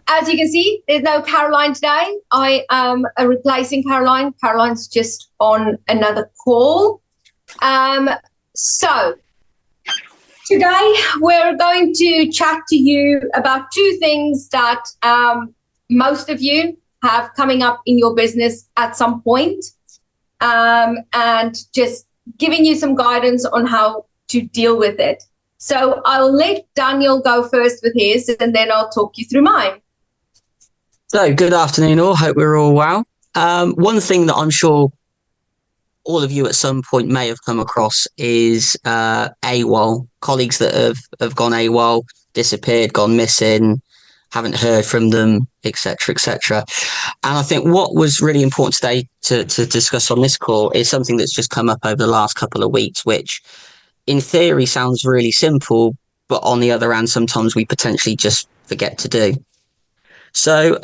As you can see, there's no Carolyne today. I am replacing Carolyne. Caroline's just on another call. So today we're going to chat to you about two things that most of you have coming up in your business at some point, and just giving you some guidance on how to deal with it. So I'll let Daniel go first with his, and then I'll talk you through mine. So good afternoon all, hope we're all well. One thing that I'm sure all of you at some point may have come across is AWOL, colleagues that have gone AWOL, disappeared, gone missing, haven't heard from them, etc., etc. And I think what was really important today to discuss on this call is something that's just come up over the last couple of weeks, which in theory sounds really simple, but on the other hand, sometimes we potentially just forget to do. So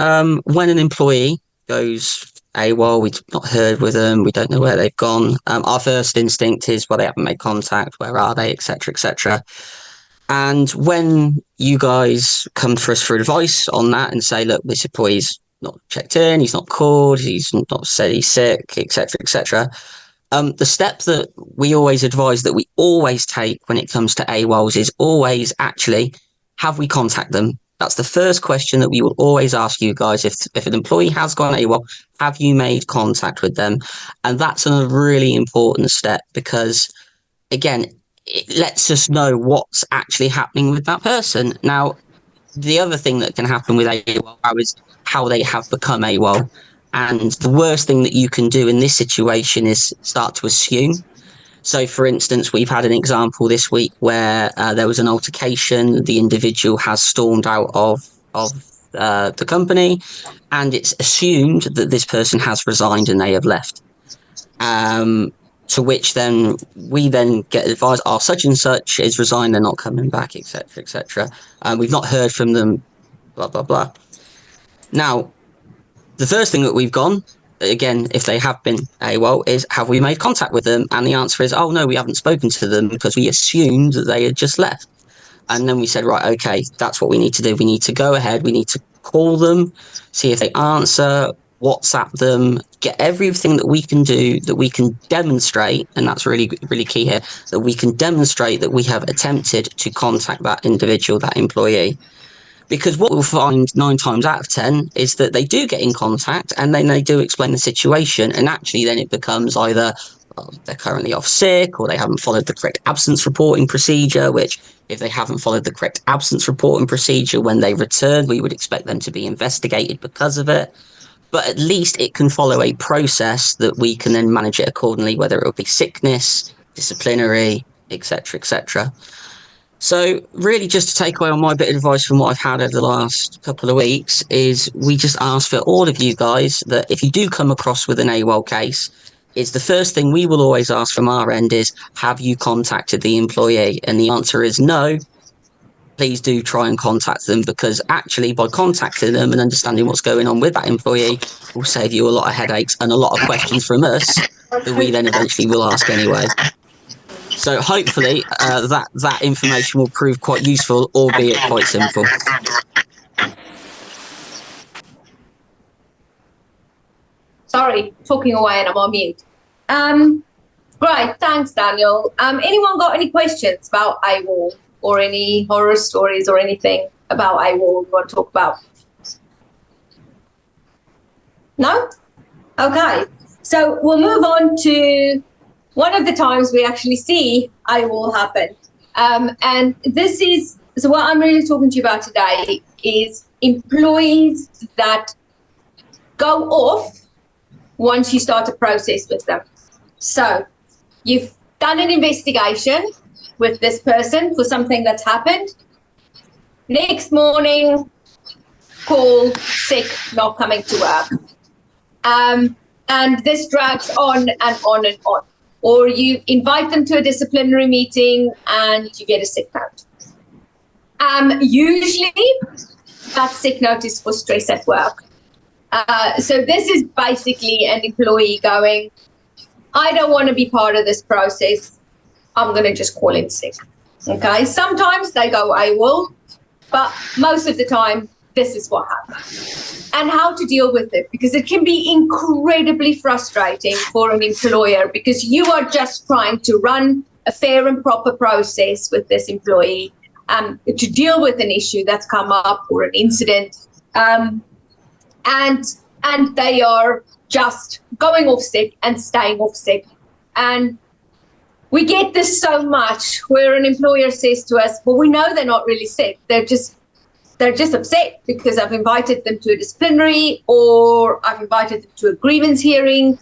when an employee goes AWOL, we've not heard with them, we don't know where they've gone, our first instinct is, well, they haven't made contact, where are they, etc., etc. And when you guys come to us for advice on that and say, look, this employee's not checked in, he's not called, he's not said he's sick, etc., etc., the step that we always advise, that we always take when it comes to AWOLs, is always actually, have we contacted them? That's the first question that we will always ask you guys. If an employee has gone AWOL, have you made contact with them? And that's a really important step because, again, it lets us know what's actually happening with that person. Now, the other thing that can happen with AWOL is how they have become AWOL. And the worst thing that you can do in this situation is start to assume. So, for instance, we've had an example this week where there was an altercation. The individual has stormed out of the company, and it's assumed that this person has resigned and they have left. To which then we then get advised, oh, such and such is resigned, they're not coming back, etc., etc. We've not heard from them, blah, blah, blah. Now, the first thing that we've gone, again, if they have been AWOL, is have we made contact with them? And the answer is, oh, no, we haven't spoken to them because we assumed that they had just left. And then we said, right, okay, that's what we need to do. We need to go ahead. We need to call them, see if they answer, WhatsApp them, get everything that we can do, that we can demonstrate, and that's really, really key here, that we can demonstrate that we have attempted to contact that individual, that employee. Because what we'll find 9 times out of 10 is that they do get in contact and then they do explain the situation, and actually then it becomes either, well, they're currently off sick, or they haven't followed the correct absence reporting procedure, which if they haven't followed the correct absence reporting procedure when they return, we would expect them to be investigated because of it. But at least it can follow a process that we can then manage it accordingly, whether it will be sickness, disciplinary, etc., etc. So really, just to take away on my bit of advice from what I've had over the last couple of weeks, is we just ask for all of you guys that if you do come across with an AWOL case, is the first thing we will always ask from our end is, have you contacted the employee? And the answer is no. Please do try and contact them, because actually by contacting them and understanding what's going on with that employee will save you a lot of headaches and a lot of questions from us that we then eventually will ask anyway. So hopefully that information will prove quite useful, albeit quite simple. Sorry, talking away and I'm on mute. Right, thanks, Daniel. Anyone got any questions about AWOL or any horror stories or anything about AWOL you want to talk about? No? Okay, so we'll move on to one of the times we actually see AWOL happen. And this is, so what I'm really talking to you about today is employees that go off once you start a process with them. So you've done an investigation with this person for something that's happened. Next morning, call, sick, not coming to work. And this drags on and on and on. Or you invite them to a disciplinary meeting and you get a sick note. Usually that sick note is for stress at work. So this is basically an employee going, I don't want to be part of this process. I'm going to just call in sick. Okay. Sometimes they go AWOL, but most of the time this is what happened, and how to deal with it, because it can be incredibly frustrating for an employer, because you are just trying to run a fair and proper process with this employee, to deal with an issue that's come up or an incident, and they are just going off sick and staying off sick. And we get this so much, where an employer says to us, well, we know they're not really sick, they're just upset because I've invited them to a disciplinary, or I've invited them to a grievance hearing,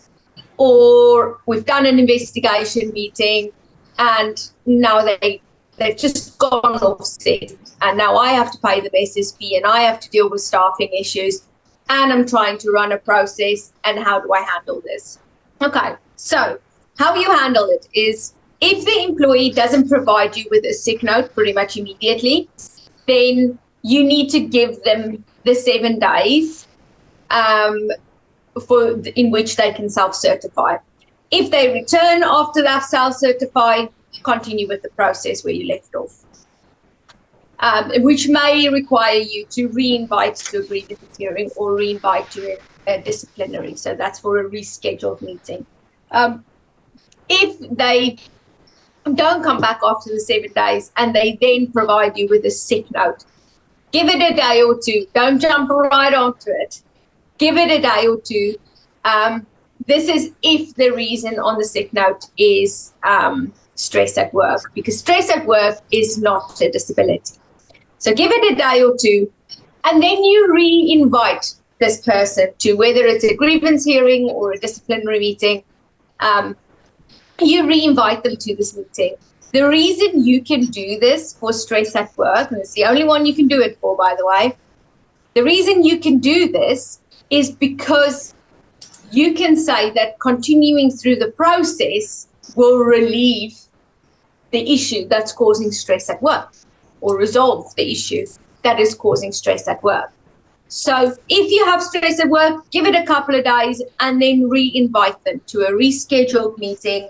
or we've done an investigation meeting, and now they've just gone off sick, and now I have to pay them SSP, and I have to deal with staffing issues, and I'm trying to run a process, and how do I handle this? Okay, so how you handle it is, if the employee doesn't provide you with a sick note pretty much immediately, then you need to give them the 7 days in which they can self-certify. If they return after they've self-certified, continue with the process where you left off, which may require you to re-invite to a grievance hearing or re-invite to a disciplinary. So that's for a rescheduled meeting. If they don't come back after the 7 days and they then provide you with a sick note, give it a day or two. Don't jump right onto it. Give it a day or two. This is if the reason on the sick note is stress at work, because stress at work is not a disability. So give it a day or two, and then you re-invite this person to, whether it's a grievance hearing or a disciplinary meeting, you re-invite them to this meeting. The reason you can do this for stress at work, and it's the only one you can do it for, by the way, the reason you can do this is because you can say that continuing through the process will relieve the issue that's causing stress at work, or resolve the issue that is causing stress at work. So if you have stress at work, give it a couple of days and then re-invite them to a rescheduled meeting.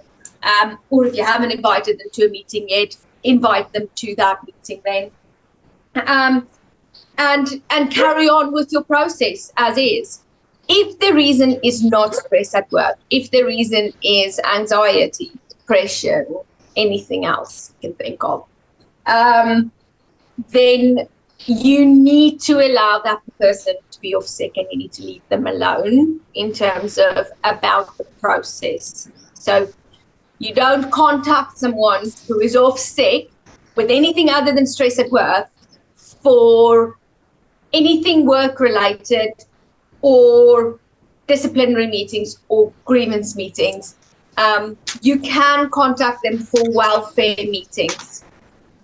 Or if you haven't invited them to a meeting yet, invite them to that meeting then. And carry on with your process as is. If the reason is not stress at work, if the reason is anxiety, depression, anything else you can think of, then you need to allow that person to be off sick, and you need to leave them alone in terms of about the process. So you don't contact someone who is off sick with anything other than stress at work for anything work-related or disciplinary meetings or grievance meetings. You can contact them for welfare meetings.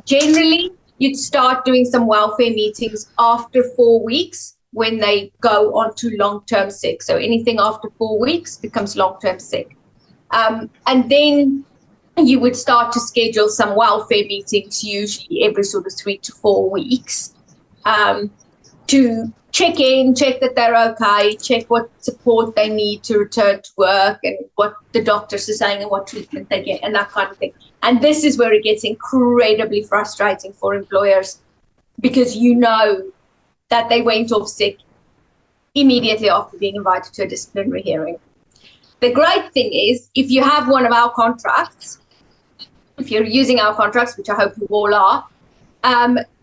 Generally, you'd start doing some welfare meetings after 4 weeks when they go on to long-term sick. So anything after 4 weeks becomes long-term sick. And then you would start to schedule some welfare meetings, usually every sort of 3 to 4 weeks, to check in, check that they're okay, check what support they need to return to work, and what the doctors are saying and what treatment they get, and that kind of thing. And this is where it gets incredibly frustrating for employers, because you know that they went off sick immediately after being invited to a disciplinary hearing. The great thing is, if you have one of our contracts, if you're using our contracts, which I hope you all are,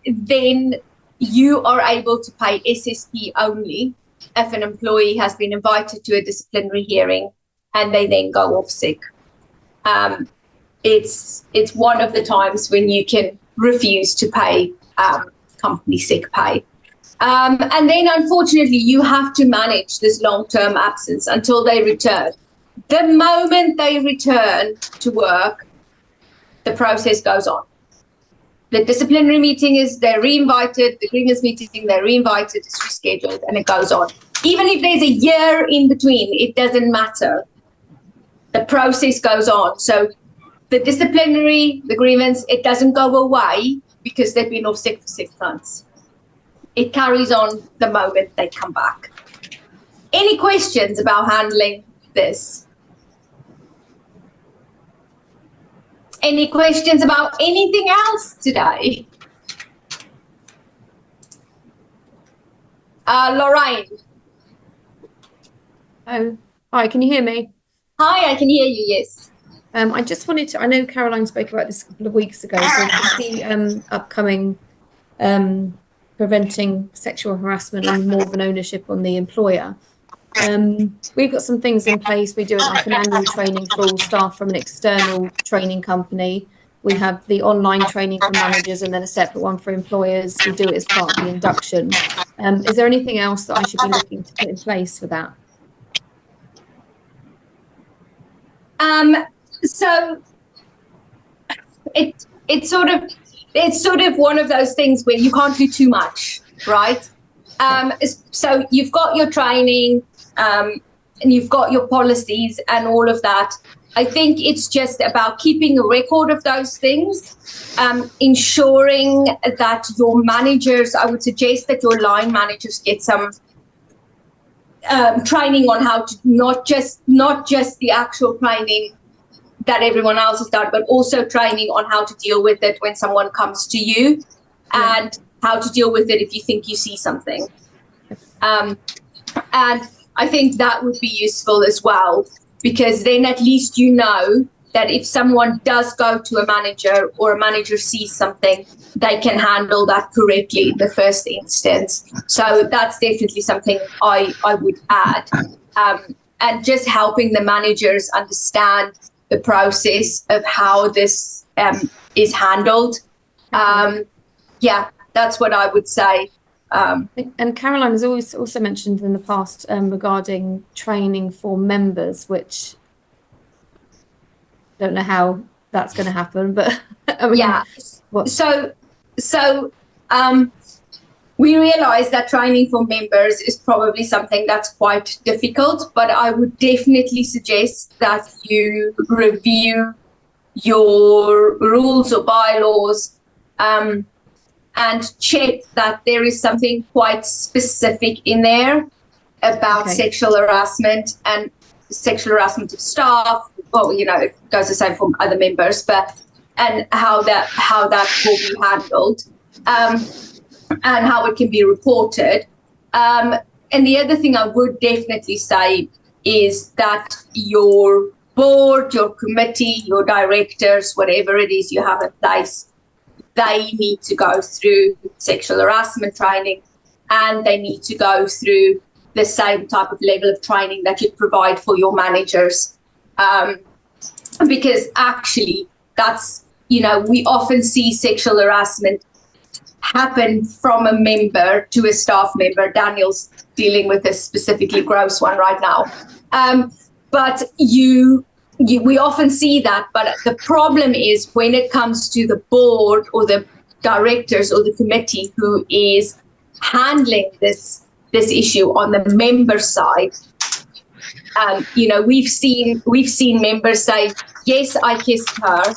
then you are able to pay SSP only if an employee has been invited to a disciplinary hearing and they then go off sick. It's one of the times when you can refuse to pay company sick pay. And then, unfortunately, you have to manage this long-term absence until they return. The moment they return to work, the process goes on. The disciplinary meeting is, they're re-invited, the grievance meeting, they're re-invited, it's rescheduled, and it goes on. Even if there's a year in between, it doesn't matter. The process goes on. So the disciplinary, the grievance, it doesn't go away because they've been off sick for 6 months. It carries on the moment they come back. Any questions about handling this? Any questions about anything else today? Lorraine. Oh, hi, can you hear me? Hi, I can hear you, yes. I just wanted to, I know Caroline spoke about this a couple of weeks ago, but the upcoming preventing sexual harassment and more of an ownership on the employer. We've got some things in place. We do like an annual training for all staff from an external training company. We have the online training for managers and then a separate one for employers. We do it as part of the induction. Is there anything else that I should be looking to put in place for that? So it's sort of one of those things where you can't do too much, right? So you've got your training, and you've got your policies and all of that. I think it's just about keeping a record of those things, ensuring that your managers, I would suggest that your line managers get some training on how to not just the actual training that everyone else has done, but also training on how to deal with it when someone comes to you, and how to deal with it if you think you see something. And I think that would be useful as well, because then at least you know that if someone does go to a manager or a manager sees something, they can handle that correctly in the first instance. So that's definitely something I would add. And just helping the managers understand the process of how this is handled. Yeah, that's what I would say. And Caroline has always also mentioned in the past regarding training for members, which I don't know how that's going to happen, but I mean, yeah. So we realize that training for members is probably something that's quite difficult, but I would definitely suggest that you review your rules or bylaws and check that there is something quite specific in there about sexual harassment and sexual harassment of staff. Well, you know, it goes the same for other members, but and how that will be handled. And how it can be reported. And the other thing I would definitely say is that your board, your committee, your directors, whatever it is you have in place, they need to go through sexual harassment training, and they need to go through the same type of level of training that you provide for your managers. Because actually that's, you know, we often see sexual harassment happen from a member to a staff member. Daniel's dealing with a specifically gross one right now. But we often see that. But the problem is when it comes to the board or the directors or the committee who is handling this issue on the member side. You know, we've seen members say, yes, I kissed her.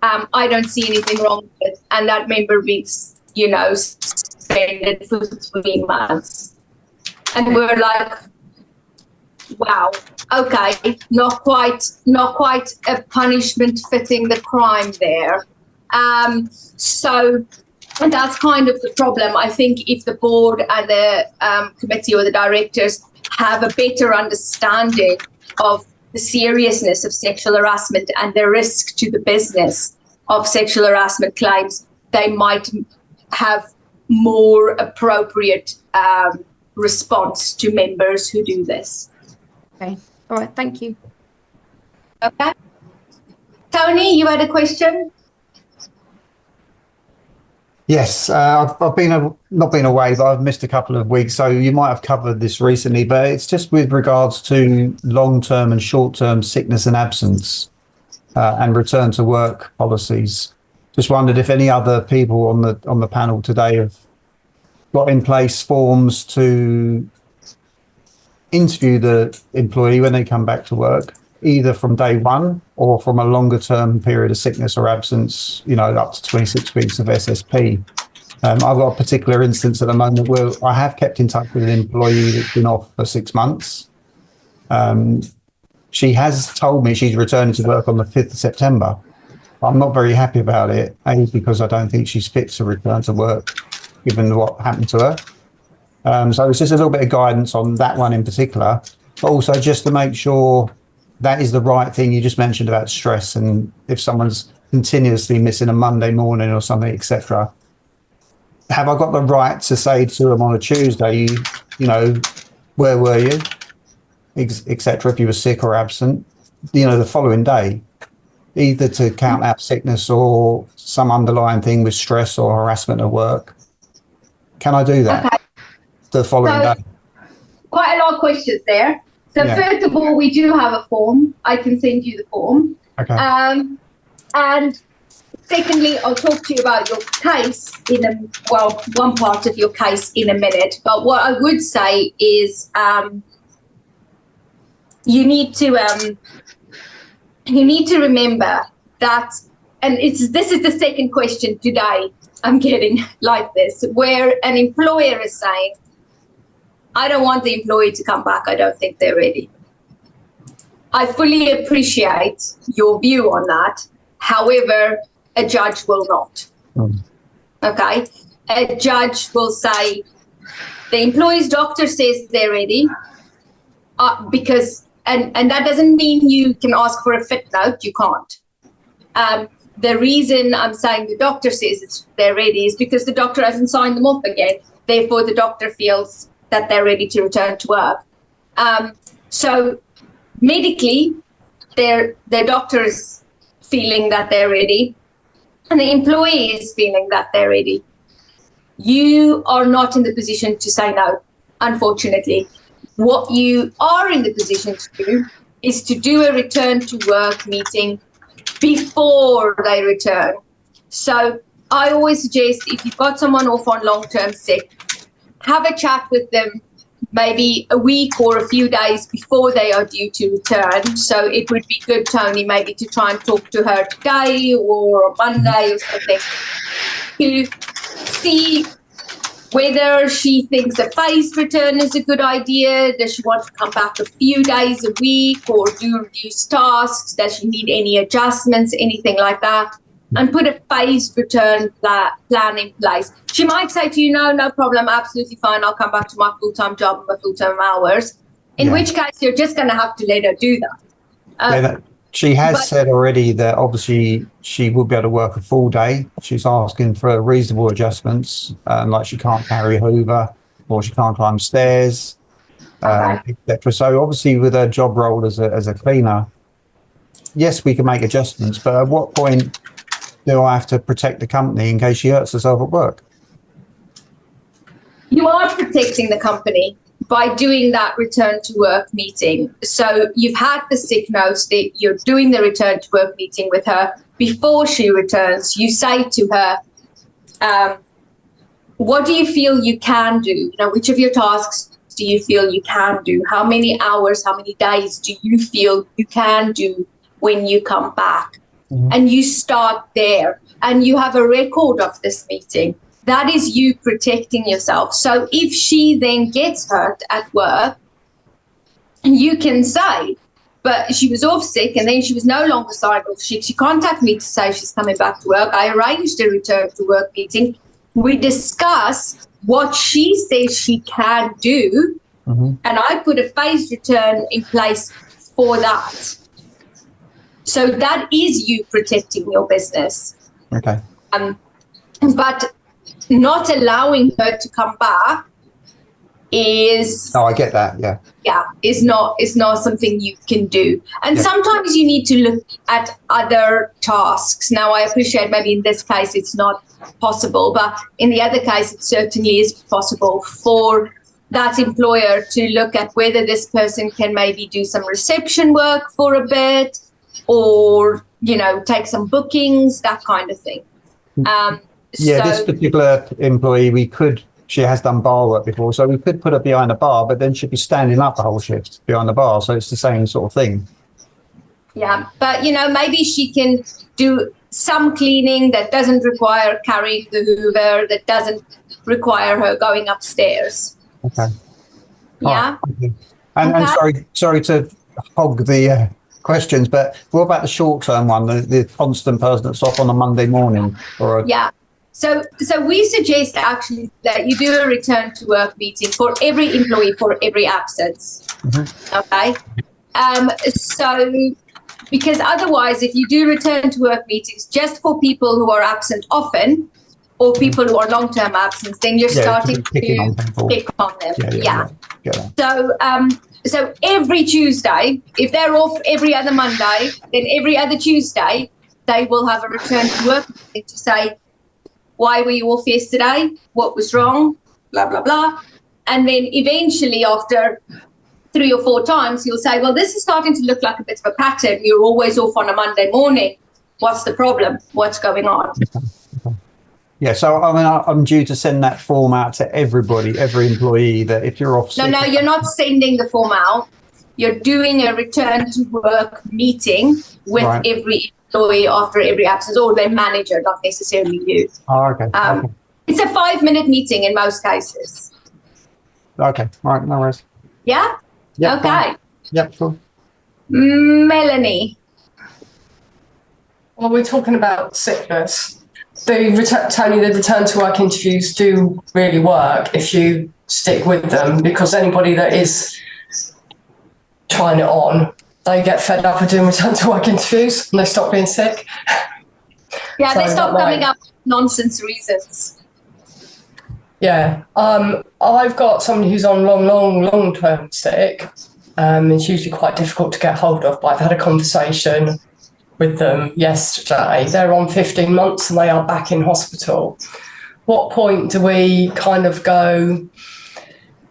I don't see anything wrong with it. And that member beats, you know, suspended for 3 months. And we're like, wow, okay, not quite a punishment fitting the crime there. So and that's kind of the problem. I think if the board and the committee or the directors have a better understanding of the seriousness of sexual harassment and the risk to the business of sexual harassment claims, they might have more appropriate response to members who do this. Okay, all right, thank you. Okay. Tony, you had a question? Yes, I've not been away, but I've missed a couple of weeks, so you might have covered this recently, but it's just with regards to long-term and short-term sickness and absence and return to work policies. Just wondered if any other people on the panel today have got in place forms to interview the employee when they come back to work, either from day one or from a longer term period of sickness or absence, you know, up to 26 weeks of SSP. I've got a particular instance at the moment where I have kept in touch with an employee that's been off for 6 months. She has told me she's returning to work on the 5th of September. I'm not very happy about it, A, because I don't think she's fit to return to work, given what happened to her. So it's just a little bit of guidance on that one in particular, but also just to make sure that is the right thing. You just mentioned about stress, and if someone's continuously missing a Monday morning or something, etc. Have I got the right to say to them on a Tuesday, you know, where were you, etc. if you were sick or absent, you know, the following day, either to count out sickness or some underlying thing with stress or harassment at work? Can I do that? Okay. The following day? Quite a lot of questions there. So first of all, we do have a form. I can send you the form. Okay. And secondly, I'll talk to you about your case one part of your case in a minute. But what I would say is you need to remember that, and this is the second question today I'm getting like this, where an employer is saying, I don't want the employee to come back. I don't think they're ready. I fully appreciate your view on that. However, a judge will not. Okay? A judge will say, the employee's doctor says they're ready, because, and that doesn't mean you can ask for a fit note. You can't. The reason I'm saying the doctor says they're ready is because the doctor hasn't signed them off again. Therefore, the doctor feels that they're ready to return to work. So medically, their doctor is feeling that they're ready, and the employee is feeling that they're ready. You are not in the position to say no, unfortunately. What you are in the position to do is to do a return to work meeting before they return. So I always suggest, if you've got someone off on long-term sick, have a chat with them maybe a week or a few days before they are due to return. So it would be good, Tony, maybe to try and talk to her today or Monday or something, to see whether she thinks a phased return is a good idea. Does she want to come back a few days a week or do reduced tasks? Does she need any adjustments, anything like that? And put a phased return plan in place. She might say to you, no problem, absolutely fine. I'll come back to my full-time job and my full-time hours. In which case, you're just going to have to let her do that. She has said already that obviously she will be able to work a full day. She's asking for reasonable adjustments, like she can't carry a Hoover or she can't climb stairs, etc. So obviously with her job role as a cleaner, yes, we can make adjustments, but at what point do I have to protect the company in case she hurts herself at work? You are protecting the company by doing that return to work meeting. So you've had the sick notes, that you're doing the return to work meeting with her before she returns. You say to her, what do you feel you can do? You know, which of your tasks do you feel you can do? How many hours, how many days do you feel you can do when you come back? And you start there, and you have a record of this meeting. That is you protecting yourself. So if she then gets hurt at work, you can say, but she was off sick and then she was no longer signed off sick. She contacted me to say she's coming back to work. I arranged a return to work meeting. We discuss what she says she can do, and I put a phased return in place for that. So that is you protecting your business. Okay. But not allowing her to come back is... Oh, I get that, yeah. Yeah, is not something you can do. And sometimes you need to look at other tasks. Now, I appreciate maybe in this case it's not possible, but in the other case it certainly is possible for that employer to look at whether this person can maybe do some reception work for a bit, or, you know, take some bookings, that kind of thing. This particular employee, she has done bar work before, so we could put her behind a bar, but then she'd be standing up the whole shift behind the bar. So it's the same sort of thing. Yeah, but, you know, maybe she can do some cleaning that doesn't require carrying the Hoover, that doesn't require her going upstairs. Okay. Yeah. Right. And sorry to hog the questions, but what about the short-term one, the constant person that's off on a Monday morning? So we suggest actually that you do a return to work meeting for every employee for every absence. Okay. So because otherwise, if you do return to work meetings just for people who are absent often or people who are long-term absent, then you're starting to pick on them. Yeah. So every Tuesday, if they're off every other Monday, then every other Tuesday they will have a return to work meeting to say, why were you off yesterday? What was wrong? Blah, blah, blah. And then eventually after 3 or 4 times, you'll say, well, this is starting to look like a bit of a pattern. You're always off on a Monday morning. What's the problem? What's going on? Yeah, so I mean, I'm due to send that form out to everybody, every employee, that if you're off sick... No, you're not sending the form out. You're doing a return to work meeting with every employee after every absence, or their manager, not necessarily you. Oh, okay. It's a 5-minute meeting in most cases. Okay, all right, no worries. Yeah? Yep, okay. Fine. Yep, cool. Melanie. Well, we're talking about sickness. Tony, the return to work interviews do really work if you stick with them, because anybody that is trying it on, they get fed up of doing return to work interviews and they stop being sick. Yeah, so they stop coming up with nonsense reasons. Yeah. I've got somebody who's on long-term sick. It's usually quite difficult to get hold of, but I've had a conversation with them yesterday. They're on 15 months and they are back in hospital. What point do we kind of go,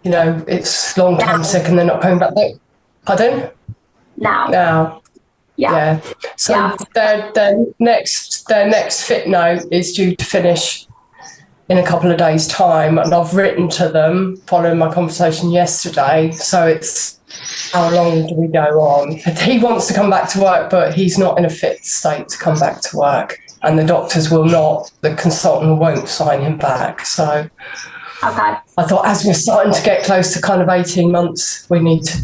you know, it's long-term sick and they're not coming back? Pardon? Now. Yeah. So their next fit note is due to finish in a couple of days' time, and I've written to them following my conversation yesterday. So it's, how long do we go on? He wants to come back to work, but he's not in a fit state to come back to work, and the doctors will not, the consultant won't sign him back. So I thought, as we're starting to get close to kind of 18 months, we need to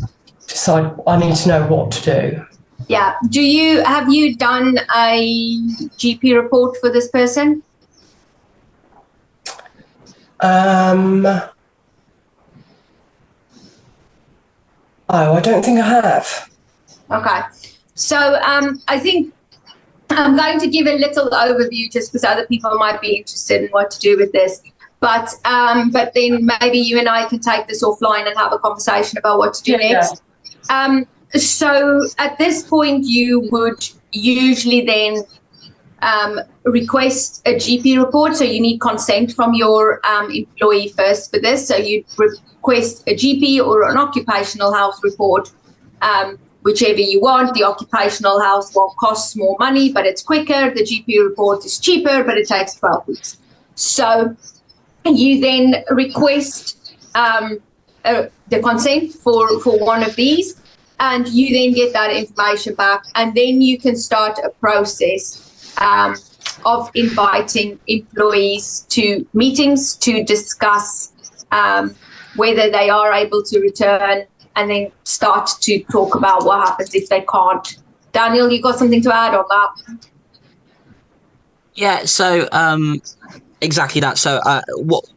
decide, I need to know what to do. Yeah. Have you done a GP report for this person? I don't think I have. Okay. So I think I'm going to give a little overview just because other people might be interested in what to do with this. But then maybe you and I can take this offline and have a conversation about what to do next. Yeah. So at this point, you would usually then request a GP report. So you need consent from your employee first for this. So you request a GP or an occupational health report, whichever you want. The occupational health one costs more money, but it's quicker. The GP report is cheaper, but it takes 12 weeks. So you then request the consent for one of these, and you then get that information back, and then you can start a process of inviting employees to meetings to discuss whether they are able to return, and then start to talk about what happens if they can't. Daniel, you got something to add on that? Yeah, so exactly that. So what,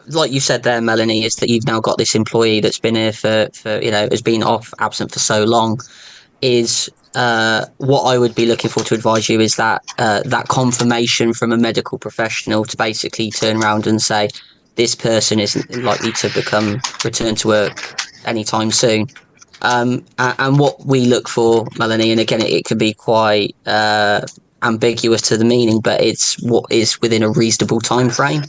like you said there, Melanie, is that you've now got this employee that's been here for has been absent for so long. Is what I would be looking for to advise you is that that confirmation from a medical professional to basically turn around and say this person isn't likely to return to work anytime soon. And what we look for, Melanie, and again, it can be quite ambiguous to the meaning, but it's what is within a reasonable time frame.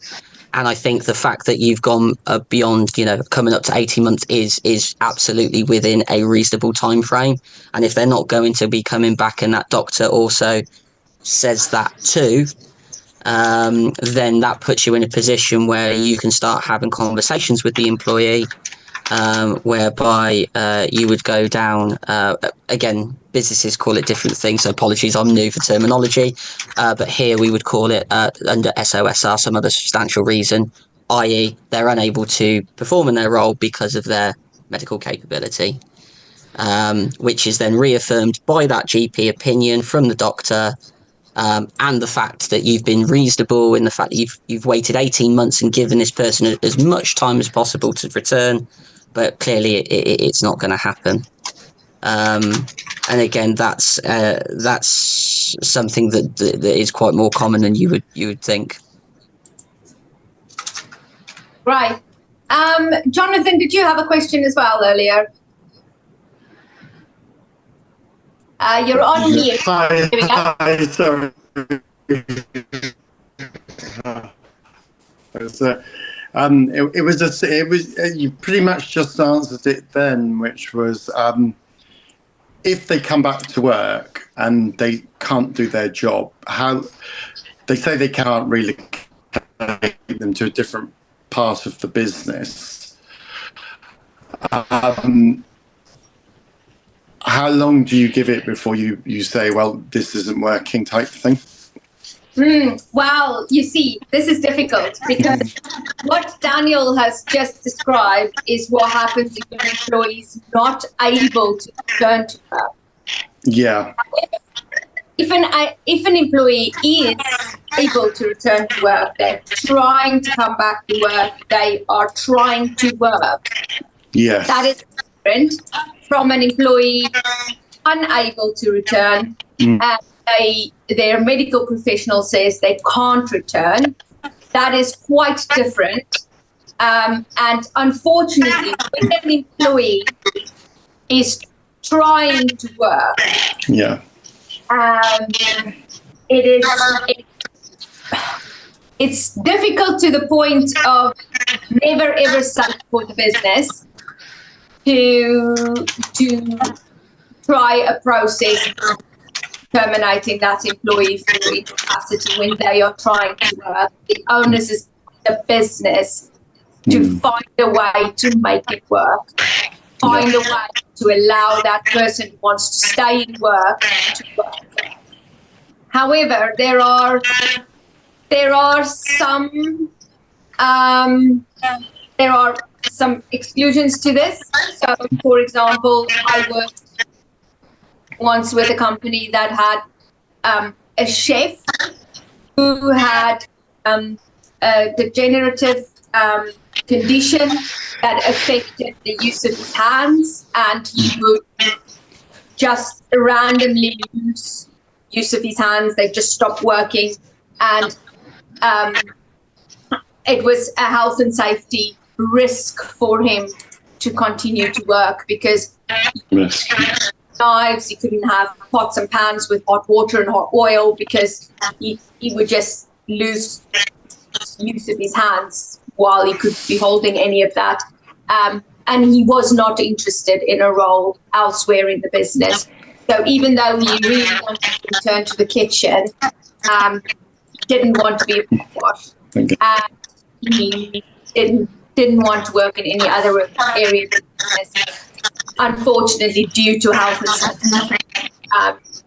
And I think the fact that you've gone beyond, coming up to 18 months is absolutely within a reasonable time frame. And if they're not going to be coming back, and that doctor also says that too, then that puts you in a position where you can start having conversations with the employee, whereby you would go down, again, businesses call it different things, so apologies, I'm new for terminology, but here we would call it under SOSR, some other substantial reason, i.e. they're unable to perform in their role because of their medical capability, which is then reaffirmed by that GP opinion from the doctor, and the fact that you've been reasonable in the fact that you've waited 18 months and given this person as much time as possible to return, but clearly it's not going to happen. And again, that's something that is quite more common than you would think. Right. Jonathan, did you have a question as well earlier? You're on mute. Hi, sorry. You pretty much just answered it then, which was if they come back to work and they can't do their job, how they say they can't relocate them to a different part of the business. How long do you give it before you say, well, this isn't working type thing? Well, you see, this is difficult because what Daniel has just described is what happens if an employee is not able to return to work. Yeah. If an employee is able to return to work, they're trying to come back to work, they are trying to work. Yes. That is different from an employee unable to return and their medical professional says they can't return. That is quite different. And unfortunately, when an employee is trying to work, it's difficult to the point of never ever safe for the business to try a process terminating that employee for incapacity when they are trying to work. The onus is the business to find a way to make it work, find a way to allow that person who wants to stay in work to work. However, there are some exclusions to this. So, for example, I worked once with a company that had a chef who had a degenerative condition that affected the use of his hands, and he would just randomly lose use of his hands. They just stopped working, and it was a health and safety risk for him to continue to work because knives, he couldn't have pots and pans with hot water and hot oil because he would just lose use of his hands while he could be holding any of that. And he was not interested in a role elsewhere in the business. So even though he really wanted to return to the kitchen, he didn't want to be a wash. And he didn't want to work in any other area of the business. Unfortunately, due to health insurance,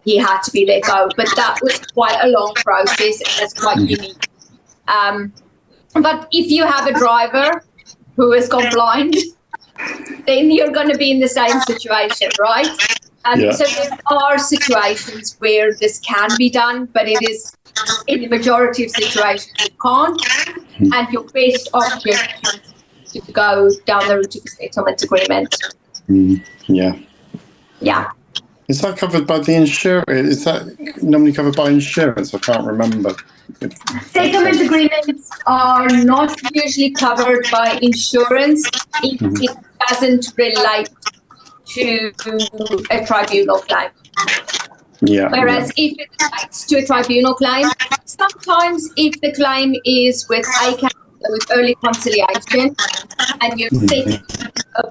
he had to be let go. But that was quite a long process and it's quite unique. But if you have a driver who has gone blind, then you're going to be in the same situation, right? So there are situations where this can be done, but it is in the majority of situations you can't. And your best option is to go down the route of a settlement agreement. Yeah. Is that covered by the insurance? Is that normally covered by insurance? I can't remember. Settlement agreements are not usually covered by insurance if it doesn't relate to a tribunal claim. Whereas if it relates to a tribunal claim, sometimes if the claim is with with early conciliation and you're set to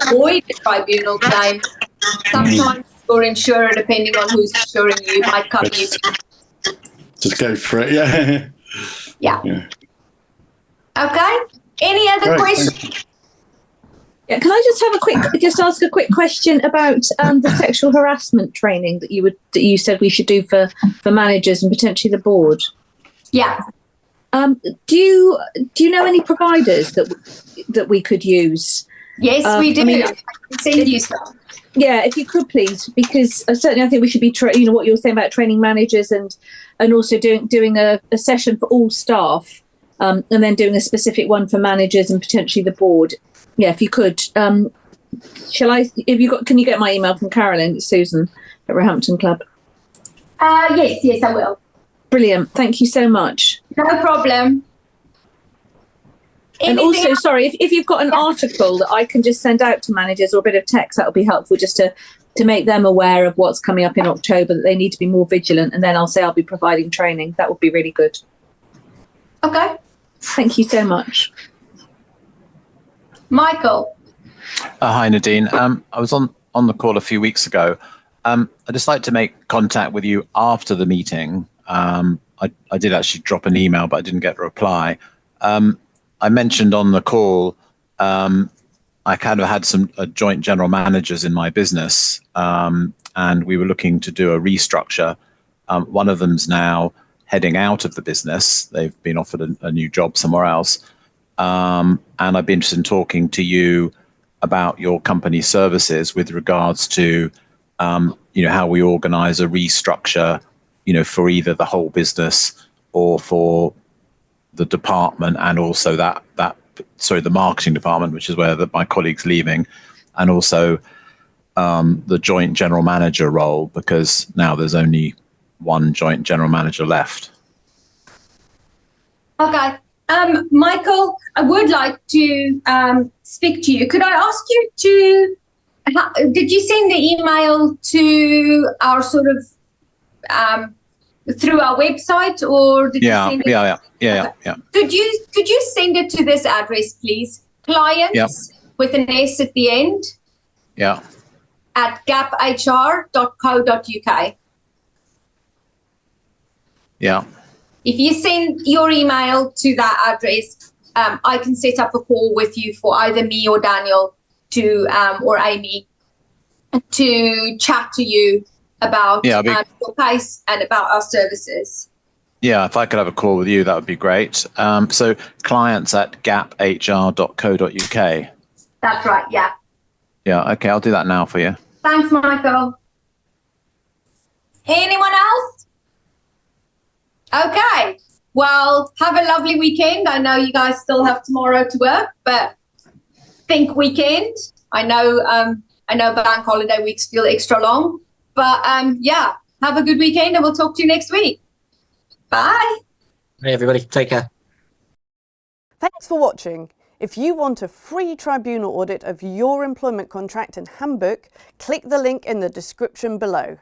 avoid the tribunal claim, sometimes your insurer, depending on who's insuring you, might cover you. Just go for it, Yeah. Okay. Any other questions? Yeah, can I just ask a quick question about the sexual harassment training that you said we should do for managers and potentially the board? Yeah. Do you know any providers that we could use Yes, we do. I mean, I can send you stuff. Yeah, if you could please, because certainly I think we should be, what you were saying about training managers and also doing a session for all staff, and then doing a specific one for managers and potentially the board. Yeah, if you could. Shall I? Can you get my email from Carolyne? It's Susan at Roehampton Club. Yes, I will. Brilliant. Thank you so much. No problem. And also, sorry, if you've got an article that I can just send out to managers or a bit of text, that would be helpful just to make them aware of what's coming up in October, that they need to be more vigilant. And then I'll say I'll be providing training. That would be really good. Okay. Thank you so much. Michael. Hi, Nadine. I was on the call a few weeks ago. I'd just like to make contact with you after the meeting. I did actually drop an email, but I didn't get a reply. I mentioned on the call, I kind of had some joint general managers in my business, and we were looking to do a restructure. One of them's now heading out of the business. They've been offered a new job somewhere else. And I'd be interested in talking to you about your company services with regards to, how we organize a restructure, for either the whole business or for the department, and also the marketing department, which is where my colleague's leaving, and also the joint general manager role, because now there's only one joint general manager left. Okay. Michael, I would like to speak to you. Could I ask you did you send the email to our sort of through our website, or did you send it? Yeah. Could you send it to this address, please? Clients with an S at the end. Yeah. At gaphr.co.uk. Yeah. If you send your email to that address, I can set up a call with you for either me or Daniel or Amy to chat to you about your case and about our services. Yeah, if I could have a call with you, that would be great. So clients at gaphr.co.uk. That's right, yeah. Yeah, okay, I'll do that now for you. Thanks, Michael. Anyone else? Okay. Well, have a lovely weekend. I know you guys still have tomorrow to work, but think weekend. I know bank holiday weeks feel extra long, but have a good weekend and we'll talk to you next week. Bye. Hey, everybody. Take care. Thanks for watching. If you want a free tribunal audit of your employment contract and handbook, click the link in the description below.